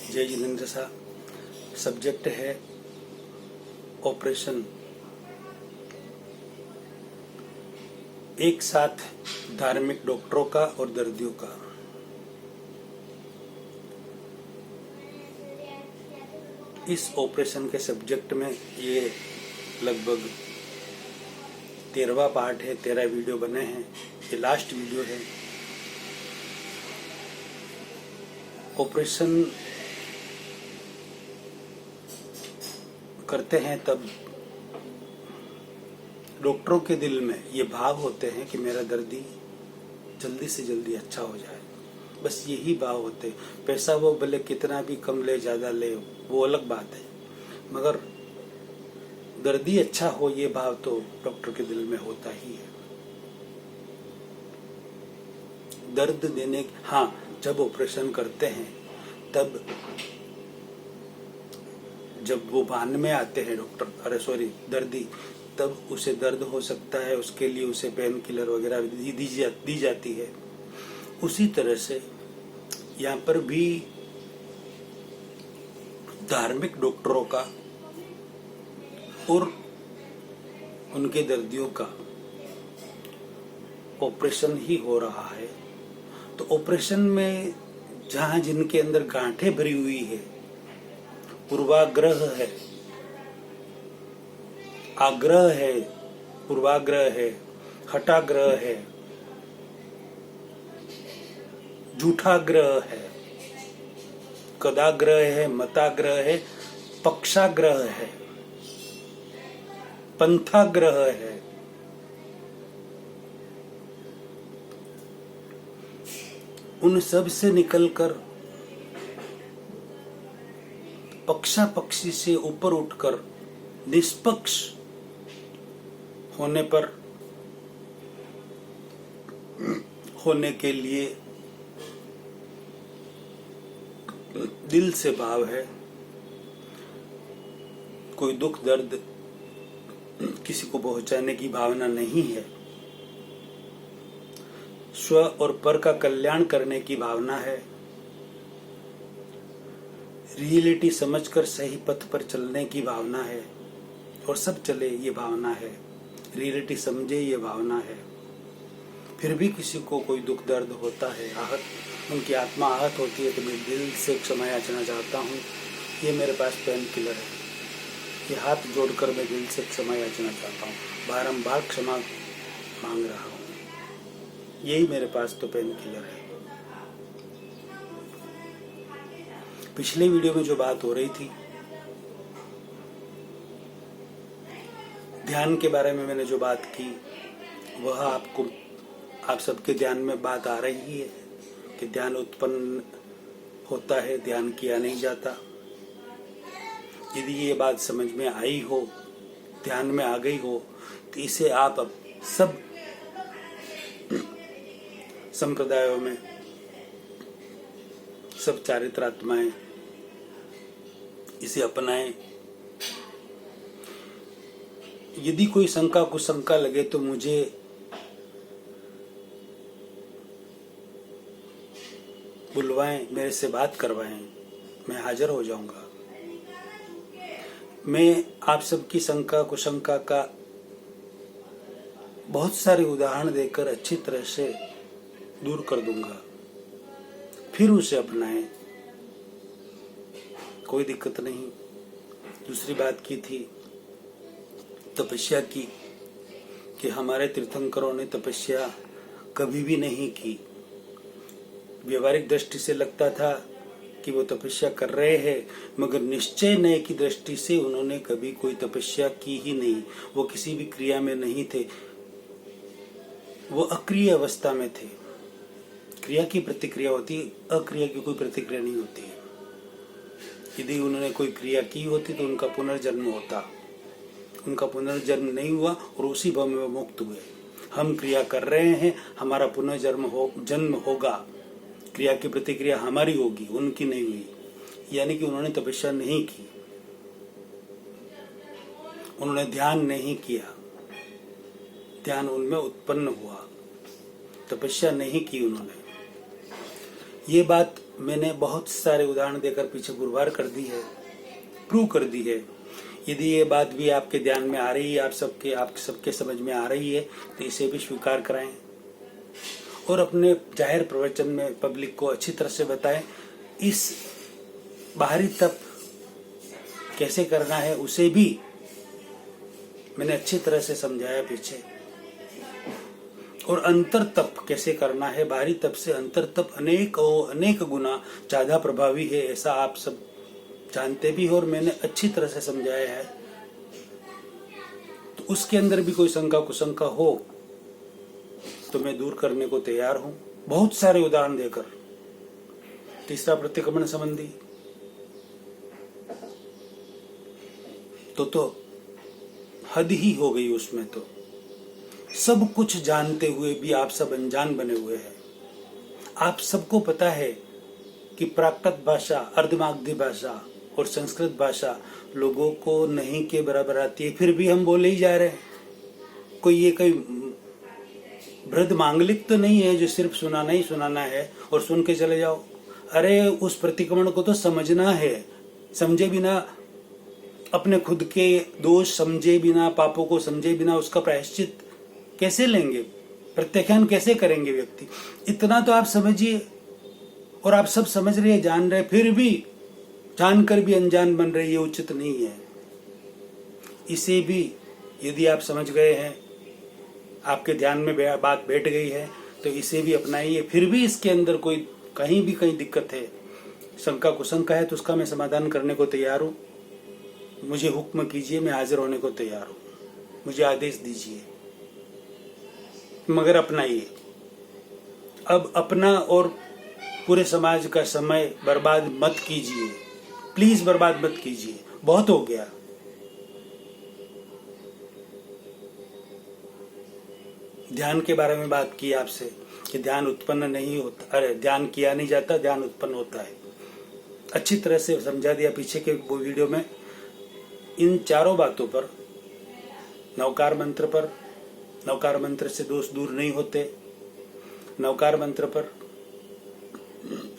जय जितेंद्र सा। सब्जेक्ट है ऑपरेशन। एक साथ धार्मिक डॉक्टरों का और दर्दियों का। इस ऑपरेशन के सब्जेक्ट में ये लगभग 13वां पार्ट है, 13 वीडियो बने हैं। ये लास्ट वीडियो है। ऑपरेशन करते हैं तब डॉक्टरों के दिल में ये भाव होते हैं कि मेरा दर्दी जल्दी से जल्दी अच्छा हो जाए। बस यही भाव होते। पैसा वो भले कितना भी कम ले ज्यादा ले वो अलग बात है, मगर दर्दी अच्छा हो ये भाव तो डॉक्टर के दिल में होता ही है। दर्द देने, हाँ, जब ऑपरेशन करते हैं तब जब वो भान में आते हैं दर्दी, तब उसे दर्द हो सकता है, उसके लिए उसे पेन किलर वगैरह दी जाती है। उसी तरह से यहाँ पर भी धार्मिक डॉक्टरों का और उनके दर्दियों का ऑपरेशन ही हो रहा है। तो ऑपरेशन में जहां जिनके अंदर गांठें भरी हुई है, पूर्वाग्रह है, आग्रह है, पूर्वाग्रह है, हठाग्रह है, झूठाग्रह है, कदाग्रह है, मताग्रह है, पक्षाग्रह है, पंथाग्रह है, उन सब से निकलकर पक्षा पक्षी से ऊपर उठकर निष्पक्ष होने के लिए दिल से भाव है। कोई दुख दर्द किसी को पहुंचाने की भावना नहीं है। स्व और पर का कल्याण करने की भावना है। रियलिटी समझकर सही पथ पर चलने की भावना है। और सब चले ये भावना है। रियलिटी समझे ये भावना है। फिर भी किसी को कोई दुख दर्द होता है, आहत, उनकी आत्मा आहत होती है, तो मैं दिल से क्षमा याचना चाहता हूँ। ये मेरे पास पेन किलर है। ये हाथ जोड़कर मैं दिल से क्षमा याचना चाहता हूँ। बारंबार क्षमा मांग रहा हूँ। यही मेरे पास तो पेन किलर है। पिछले वीडियो में जो बात हो रही थी, ध्यान के बारे में मैंने जो बात की, वह आप सबके ध्यान में बात आ रही है कि ध्यान उत्पन्न होता है, ध्यान किया नहीं जाता। यदि ये बात समझ में आई हो, ध्यान में आ गई हो, तो इसे आप अब सब संप्रदायों में, सब चारित्रात्माएं इसे अपनाएं। यदि कोई शंका कुशंका लगे तो मुझे बुलवाएं, मेरे से बात करवाएं, मैं हाजिर हो जाऊंगा। मैं आप सबकी शंका कुशंका का बहुत सारे उदाहरण देकर अच्छी तरह से दूर कर दूंगा। फिर उसे अपनाएं, कोई दिक्कत नहीं। दूसरी बात की थी तपस्या की, कि हमारे तीर्थंकरों ने तपस्या कभी भी नहीं की। व्यवहारिक दृष्टि से लगता था कि वो तपस्या कर रहे हैं, मगर निश्चय नय की दृष्टि से उन्होंने कभी कोई तपस्या की ही नहीं। वो किसी भी क्रिया में नहीं थे, वो अक्रिय अवस्था में थे। क्रिया की प्रतिक्रिया होती, अक्रिया की कोई प्रतिक्रिया नहीं होती है। यदि उन्होंने कोई क्रिया की होती तो उनका पुनर्जन्म होता। उनका पुनर्जन्म नहीं हुआ और उसी भाव में वो मुक्त हुए। हम क्रिया कर रहे हैं, हमारा पुनर्जन्म होगा, क्रिया की प्रतिक्रिया हमारी होगी, उनकी नहीं हुई। यानी कि उन्होंने तपस्या नहीं की, उन्होंने ध्यान नहीं किया, ध्यान उनमें उत्पन्न हुआ, तपस्या नहीं की उन्होंने। ये बात मैंने बहुत सारे उदाहरण देकर पीछे पुरवार कर दी है, प्रूव कर दी है। यदि ये बात भी आपके ध्यान में आ रही है, आप सबके समझ में आ रही है, तो इसे भी स्वीकार कराएं और अपने जाहिर प्रवचन में पब्लिक को अच्छी तरह से बताएं। इस बाहरी तप कैसे करना है उसे भी मैंने अच्छी तरह से समझाया पीछे, और अंतर तप कैसे करना है। बाहरी तप से अंतर तप अनेक गुना ज्यादा प्रभावी है, ऐसा आप सब जानते भी हो और मैंने अच्छी तरह से समझाया है। तो उसके अंदर भी कोई शंका कुशंका हो तो मैं दूर करने को तैयार हूं, बहुत सारे उदाहरण देकर। तीसरा प्रतिक्रमण संबंधी तो हद ही हो गई उसमें। तो सब कुछ जानते हुए भी आप सब अनजान बने हुए हैं। आप सबको पता है कि प्राकृत भाषा, अर्धमागधी भाषा और संस्कृत भाषा लोगों को नहीं के बराबर आती है, फिर भी हम बोले ही जा रहे हैं। कोई वृद्ध मांगलिक तो नहीं है जो सिर्फ सुनाना ही सुनाना है और सुन के चले जाओ। अरे उस प्रतिक्रमण को तो समझना है, समझे बिना, अपने खुद के दोष समझे बिना, पापों को समझे बिना उसका प्रायश्चित कैसे लेंगे, प्रत्याख्यान कैसे करेंगे व्यक्ति। इतना तो आप समझिए। और आप सब समझ रहे, जान रहे, फिर भी जानकर भी अनजान बन रहे, ये उचित नहीं है। इसे भी यदि आप समझ गए हैं, आपके ध्यान में बात बैठ गई है, तो इसे भी अपनाइए। फिर भी इसके अंदर कोई कहीं दिक्कत है, शंका कुशंका है, तो उसका मैं समाधान करने को तैयार हूं। मुझे हुक्म कीजिए, मैं हाजिर होने को तैयार हूं। मुझे आदेश दीजिए, मगर अपनाइए। अब अपना और पूरे समाज का समय बर्बाद मत कीजिए, प्लीज बर्बाद मत कीजिए, बहुत हो गया। ध्यान के बारे में बात की आपसे कि ध्यान उत्पन्न नहीं होता, अरे ध्यान किया नहीं जाता, ध्यान उत्पन्न होता है। अच्छी तरह से समझा दिया पीछे के वो वीडियो में। इन चारों बातों पर, नवकार मंत्र पर, नवकार मंत्र से दोष दूर नहीं होते, नवकार मंत्र पर,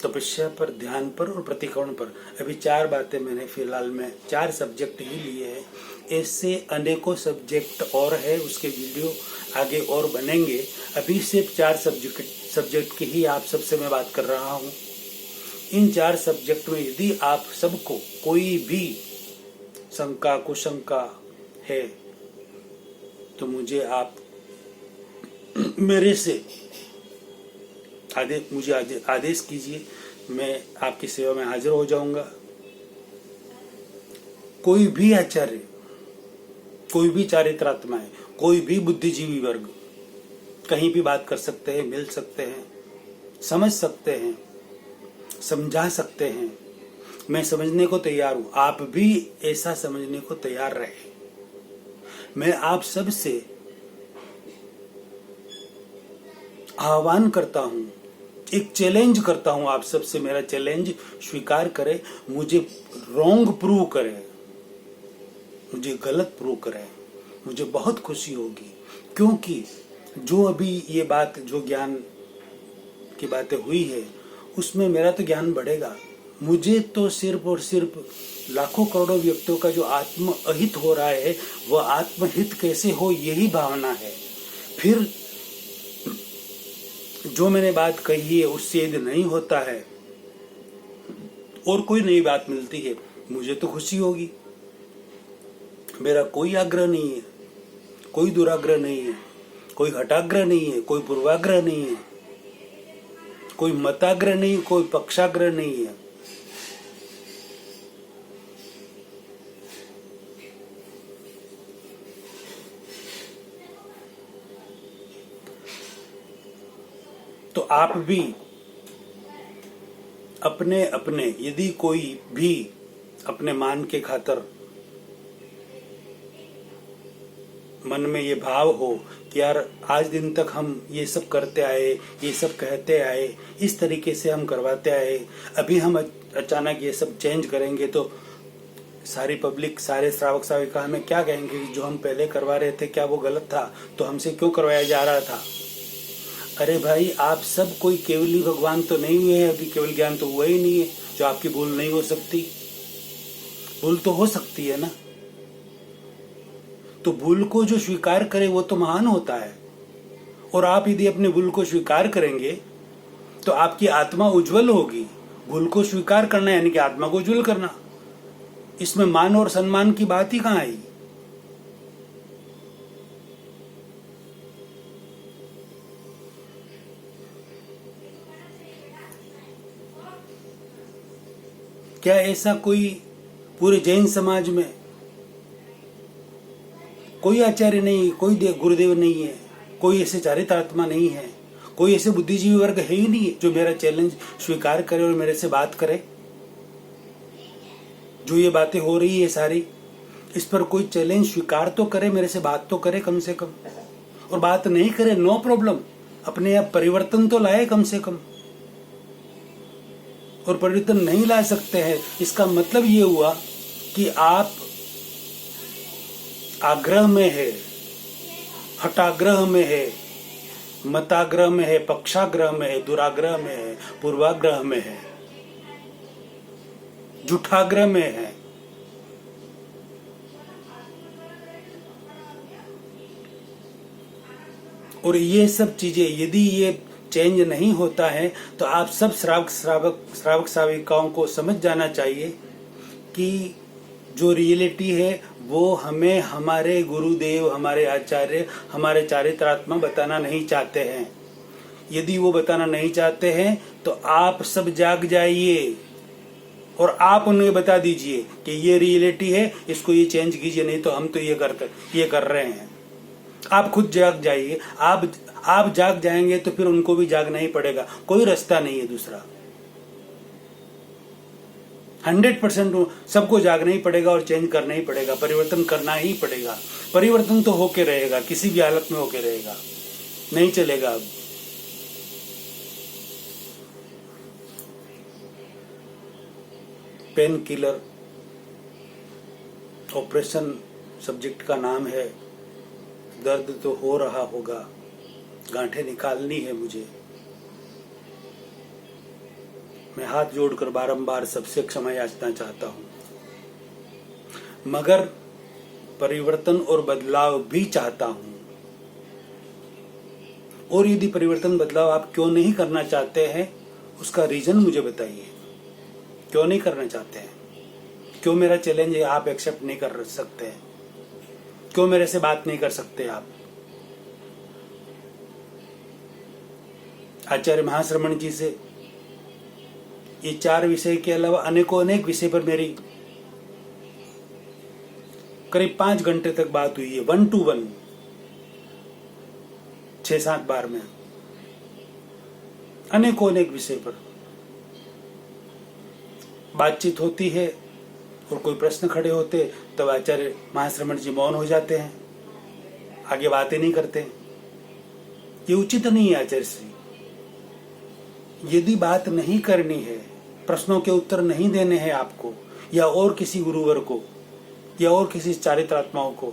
तपस्या पर, ध्यान पर और प्रतिक्रमण पर, अभी 4 बातें मैंने फिलहाल में 4 सब्जेक्ट ही लिए हैं। ऐसे अनेकों सब्जेक्ट और है, उसके वीडियो आगे और बनेंगे। अभी सिर्फ 4 सब्जेक्ट की ही आप सबसे मैं बात कर रहा हूँ। इन 4 सब्जेक्ट में यदि आप सबको कोई भी शंका कुशंका है तो मुझे आप मेरे से मुझे आदेश कीजिए, मैं आपकी सेवा में हाजिर हो जाऊंगा। कोई भी आचार्य, कोई भी चारित्रात्माएं, कोई भी बुद्धिजीवी वर्ग कहीं भी बात कर सकते हैं, मिल सकते हैं, समझ सकते हैं, समझा सकते हैं। मैं समझने को तैयार हूं, आप भी ऐसा समझने को तैयार रहे। मैं आप सब से आह्वान करता हूं, एक चैलेंज करता हूं, आप सबसे मेरा चैलेंज स्वीकार करें, मुझे रॉन्ग प्रूव करें, मुझे गलत प्रूव करें, मुझे बहुत खुशी होगी। क्योंकि जो अभी ये बात, जो ज्ञान की बातें हुई है, उसमें मेरा तो ज्ञान बढ़ेगा। मुझे तो सिर्फ और सिर्फ लाखों करोड़ों व्यक्तियों का जो आत्म अहित हो रहा है, वह आत्महित कैसे हो, यही भावना है। फिर जो मैंने बात कही है उससे यदि नहीं होता है और कोई नई बात मिलती है, मुझे तो खुशी होगी। मेरा कोई आग्रह नहीं है, कोई दुराग्रह नहीं है, कोई हटाग्रह नहीं है, कोई पूर्वाग्रह नहीं है, कोई मताग्रह नहीं, कोई पक्षाग्रह नहीं है। तो आप भी अपने अपने, यदि कोई भी अपने मान के खातर मन में ये भाव हो कि यार आज दिन तक हम ये सब करते आए, ये सब कहते आए, इस तरीके से हम करवाते आए, अभी हम अचानक ये सब चेंज करेंगे तो सारी पब्लिक, सारे श्रावक श्राविका हमें क्या कहेंगे, जो हम पहले करवा रहे थे क्या वो गलत था, तो हमसे क्यों करवाया जा रहा था। अरे भाई, आप सब कोई केवली भगवान तो नहीं हुए हैं, अभी केवल ज्ञान तो हुआ ही नहीं है जो आपकी भूल नहीं हो सकती। भूल तो हो सकती है ना। तो भूल को जो स्वीकार करे वो तो महान होता है। और आप यदि अपनी भूल को स्वीकार करेंगे तो आपकी आत्मा उज्जवल होगी। भूल को स्वीकार करना यानी कि आत्मा को उज्जवल करना। इसमें मान और सम्मान की बात ही कहां आई। क्या ऐसा कोई पूरे जैन समाज में कोई आचार्य नहीं, कोई गुरुदेव नहीं है, कोई ऐसे चारित्रात्मा नहीं है, कोई ऐसे बुद्धिजीवी वर्ग है ही नहीं जो मेरा चैलेंज स्वीकार करे और मेरे से बात करे? जो ये बातें हो रही है सारी, इस पर कोई चैलेंज स्वीकार तो करे, मेरे से बात तो करे कम से कम। और बात नहीं करे, नो प्रॉब्लम, अपने आप परिवर्तन तो लाए कम से कम। और परिवर्तन नहीं ला सकते हैं, इसका मतलब ये हुआ कि आप आग्रह में है, हटाग्रह में है, मताग्रह में है, पक्षाग्रह में है, दुराग्रह में है, पूर्वाग्रह में है, जुठाग्रह में है। और ये सब चीजें यदि ये चेंज नहीं होता है तो आप सब श्रावक श्राविकाओं को समझ जाना चाहिए कि जो रियलिटी है वो हमें हमारे गुरुदेव, हमारे आचार्य, हमारे चारित्रात्मा बताना नहीं चाहते हैं। यदि वो बताना नहीं चाहते हैं तो आप सब जाग जाइए और आप उन्हें बता दीजिए कि ये रियलिटी है, इसको ये चेंज कीजिए, नहीं तो हम तो ये कर रहे हैं। आप खुद जाग जाइए। आप जाग जाएंगे तो फिर उनको भी जागना ही पड़ेगा, कोई रास्ता नहीं है दूसरा। 100% सबको जागना ही पड़ेगा और चेंज करना ही पड़ेगा, परिवर्तन करना ही पड़ेगा। परिवर्तन तो होके रहेगा, किसी भी हालत में होके रहेगा, नहीं चलेगा अब। पेन किलर ऑपरेशन सब्जेक्ट का नाम है। दर्द तो हो रहा होगा, गांठें निकालनी है मुझे। मैं हाथ जोड़कर बारंबार सबसे क्षमा याचना चाहता हूं, मगर परिवर्तन और बदलाव भी चाहता हूं। और यदि परिवर्तन बदलाव आप क्यों नहीं करना चाहते हैं, उसका रीजन मुझे बताइए। क्यों नहीं करना चाहते हैं? क्यों मेरा चैलेंज है आप एक्सेप्ट नहीं कर सकते हैं? क्यों मेरे से बात नहीं कर सकते आप? आचार्य महाश्रमण जी से ये 4 विषय के अलावा अनेक विषय पर मेरी करीब 5 घंटे तक बात हुई है, 1 to 1, 6-7 बार में, अनेक विषय पर बातचीत होती है। और कोई प्रश्न खड़े होते तब आचार्य महाश्रमण जी मौन हो जाते हैं, आगे बातें नहीं करते। ये उचित नहीं है आचार्य श्री। यदि बात नहीं करनी है, प्रश्नों के उत्तर नहीं देने हैं आपको या और किसी गुरुवर को या और किसी चारित्रात्माओं को,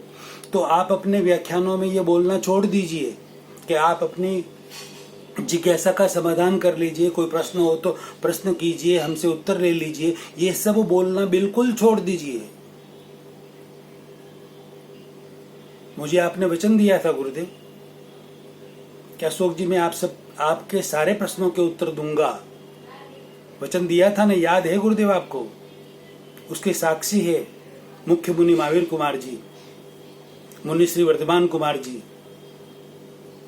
तो आप अपने व्याख्यानों में ये बोलना छोड़ दीजिए कि आप अपनी जिज्ञासा का समाधान कर लीजिए, कोई प्रश्न हो तो प्रश्न कीजिए, हमसे उत्तर ले लीजिए। ये सब बोलना बिल्कुल छोड़ दीजिए। मुझे आपने वचन दिया था गुरुदेव कि अशोक जी, मैं आपके सारे प्रश्नों के उत्तर दूंगा। वचन दिया था ना, याद है गुरुदेव आपको? उसके साक्षी है मुख्य मुनि महावीर कुमार जी, मुनि श्री वर्धमान कुमार जी,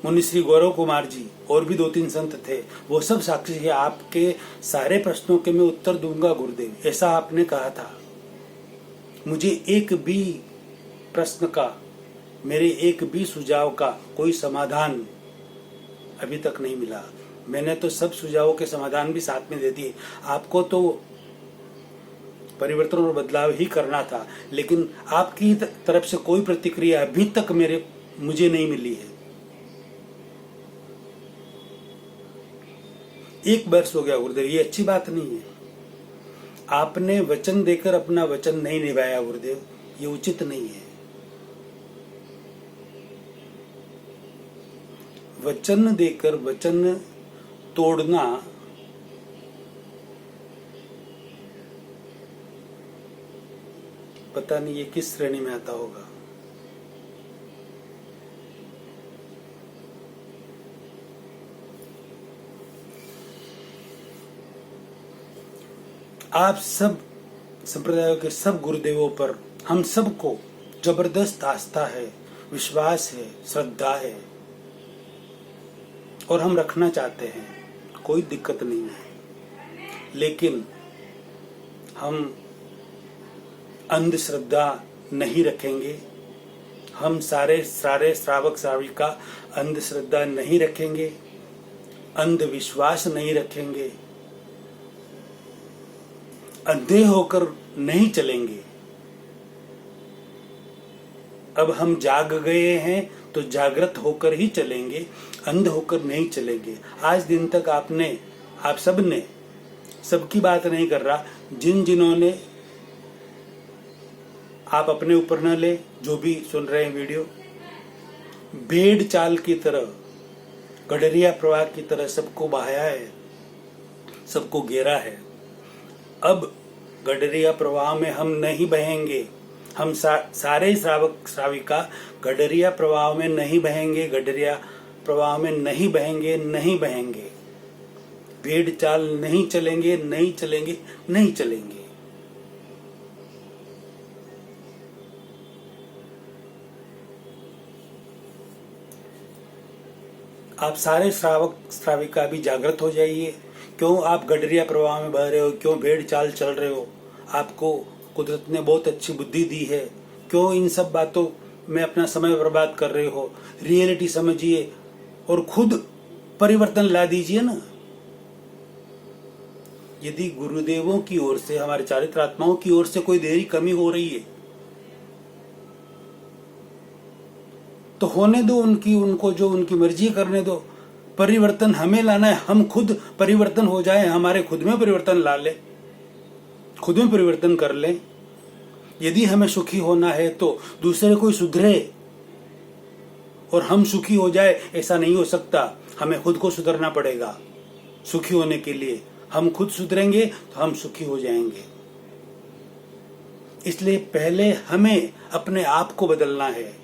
मुनि श्री गौरव कुमार जी, और भी 2-3 संत थे। वो सब साक्षी है, आपके सारे प्रश्नों के मैं उत्तर दूंगा गुरुदेव, ऐसा आपने कहा था। मुझे एक भी प्रश्न का, मेरे एक भी सुझाव का कोई समाधान अभी तक नहीं मिला। मैंने तो सब सुझावों के समाधान भी साथ में दे दिए। आपको तो परिवर्तन और बदलाव ही करना था, लेकिन आपकी तरफ से कोई प्रतिक्रिया अभी तक मुझे नहीं मिली है। 1 वर्ष हो गया गुरुदेव, ये अच्छी बात नहीं है। आपने वचन देकर अपना वचन नहीं निभाया गुरुदेव, ये उचित नहीं है। वचन देकर वचन तोड़ना पता नहीं ये किस श्रेणी में आता होगा। आप सब संप्रदायों के सब गुरुदेवों पर हम सबको जबरदस्त आस्था है, विश्वास है, श्रद्धा है और हम रखना चाहते हैं, कोई दिक्कत नहीं है। लेकिन हम अंधश्रद्धा नहीं रखेंगे, हम सारे श्रावक श्राविका अंधश्रद्धा नहीं रखेंगे, अंधविश्वास नहीं रखेंगे, अंधे होकर नहीं चलेंगे। अब हम जाग गए हैं तो जागृत होकर ही चलेंगे, अंध होकर नहीं चलेंगे। आज दिन तक आप सब ने, सबकी बात नहीं कर रहा, जिन्होंने आप अपने ऊपर न ले, जो भी सुन रहे हैं वीडियो, भेड़ चाल की तरह, गडरिया प्रवाह की तरह सबको बहाया है, सबको घेरा है। अब गडरिया प्रवाह में हम नहीं बहेंगे, हम सारे श्रावक श्राविका गडरिया प्रवाह में नहीं बहेंगे, गडरिया प्रवाह में नहीं बहेंगे, नहीं बहेंगे, भेड़ चाल नहीं चलेंगे, नहीं चलेंगे, नहीं चलेंगे। आप सारे श्रावक श्राविका भी जागृत हो जाइए। क्यों आप गडरिया प्रवाह में बह रहे हो, क्यों भेड़ चाल चल रहे हो? आपको कुदरत ने बहुत अच्छी बुद्धि दी है, क्यों इन सब बातों में अपना समय बर्बाद कर रहे हो? रियलिटी समझिए और खुद परिवर्तन ला दीजिए ना। यदि गुरुदेवों की ओर से, हमारे चारित्र आत्माओं की ओर से कोई देरी कमी हो रही है तो होने दो, उनको जो उनकी मर्जी करने दो। परिवर्तन हमें लाना है, हम खुद परिवर्तन हो जाए, हमारे खुद में परिवर्तन ला ले, खुद में परिवर्तन कर ले। यदि हमें सुखी होना है तो दूसरे कोई सुधरे और हम सुखी हो जाए, ऐसा नहीं हो सकता। हमें खुद को सुधरना पड़ेगा सुखी होने के लिए। हम खुद सुधरेंगे तो हम सुखी हो जाएंगे। इसलिए पहले हमें अपने आप को बदलना है।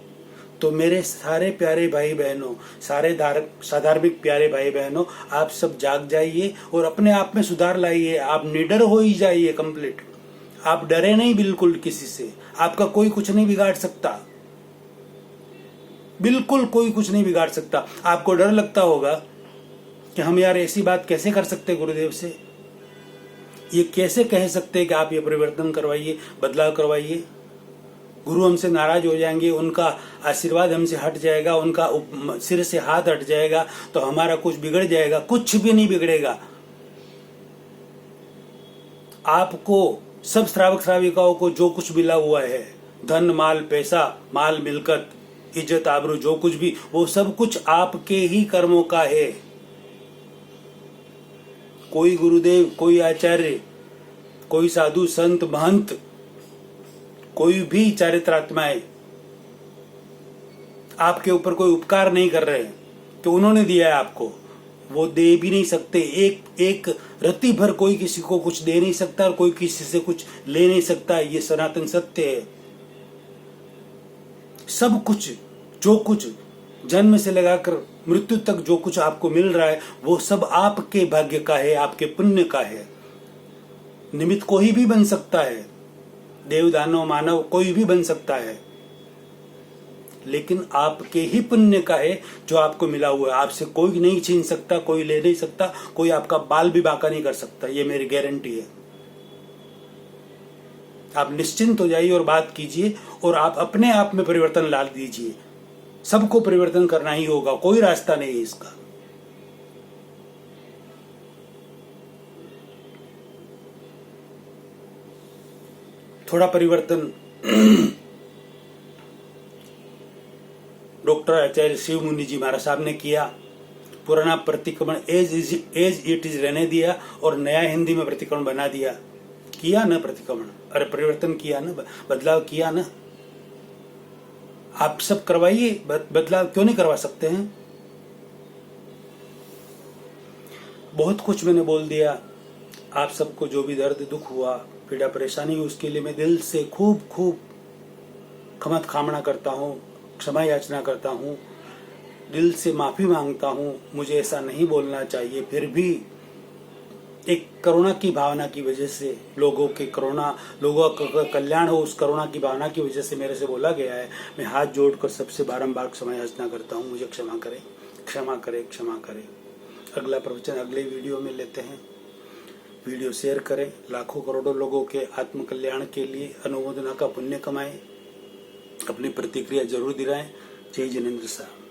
तो मेरे सारे प्यारे भाई बहनों, सारे साधार्मिक प्यारे भाई बहनों, आप सब जाग जाइए और अपने आप में सुधार लाइए। आप निडर हो ही जाइए कंप्लीट। आप डरे नहीं बिल्कुल किसी से, आपका कोई कुछ नहीं बिगाड़ सकता, बिल्कुल कोई कुछ नहीं बिगाड़ सकता। आपको डर लगता होगा कि हम यार ऐसी बात कैसे कर सकते गुरुदेव से, ये कैसे कह सकते कि आप ये परिवर्तन करवाइए, बदलाव करवाइए। गुरु हमसे नाराज हो जाएंगे, उनका आशीर्वाद हमसे हट जाएगा, उनका सिर से हाथ हट जाएगा तो हमारा कुछ बिगड़ जाएगा। कुछ भी नहीं बिगड़ेगा। आपको सब श्रावक श्राविकाओं को जो कुछ मिला हुआ है, धन माल पैसा, माल मिलकत, इज्जत आबरू, जो कुछ भी, वो सब कुछ आपके ही कर्मों का है। कोई गुरुदेव, कोई आचार्य, कोई साधु संत महंत, कोई भी चारित्रात्माएं आपके ऊपर कोई उपकार नहीं कर रहे हैं तो उन्होंने दिया है आपको, वो दे भी नहीं सकते। एक रत्ती भर कोई किसी को कुछ दे नहीं सकता और कोई किसी से कुछ ले नहीं सकता। ये सनातन सत्य है। सब कुछ, जो कुछ जन्म से लगाकर मृत्यु तक जो कुछ आपको मिल रहा है, वो सब आपके भाग्य का है, आपके पुण्य का है। निमित्त कोई भी बन सकता है, देव दानव मानव कोई भी बन सकता है, लेकिन आपके ही पुण्य का है जो आपको मिला हुआ है। आपसे कोई नहीं छीन सकता, कोई ले नहीं सकता, कोई आपका बाल भी बांका नहीं कर सकता। ये मेरी गारंटी है। आप निश्चिंत हो जाइए और बात कीजिए और आप अपने आप में परिवर्तन ला दीजिए। सबको परिवर्तन करना ही होगा, कोई रास्ता नहीं है इसका। थोड़ा परिवर्तन डॉक्टर आचार्य शिव मुनि जी महाराज साहब ने किया। पुराना प्रतिक्रमण एज इट इज रहने दिया और नया हिंदी में प्रतिक्रमण बना दिया। किया ना प्रतिक्रमण, अरे परिवर्तन किया ना, बदलाव किया ना। आप सब करवाइए बदलाव, क्यों नहीं करवा सकते हैं? बहुत कुछ मैंने बोल दिया। आप सबको जो भी दर्द दुख हुआ, पीड़ा परेशानी हुई, उसके लिए मैं दिल से खूब खूब खमत खामना करता हूँ, क्षमा याचना करता हूँ, दिल से माफी मांगता हूँ। मुझे ऐसा नहीं बोलना चाहिए, फिर भी एक करुणा की भावना की वजह से, लोगों का कल्याण हो उस करुणा की भावना की वजह से मेरे से बोला गया है। मैं हाथ जोड़कर सबसे बारंबार क्षमा याचना करता हूँ, मुझे क्षमा करें, क्षमा करें, क्षमा करें। अगला प्रवचन अगले वीडियो में लेते हैं। वीडियो शेयर करें, लाखों करोड़ों लोगों के आत्म कल्याण के लिए अनुमोदना का पुण्य कमाएं। अपनी प्रतिक्रिया जरूर दिलाएं। जय जिनेंद्र साहब।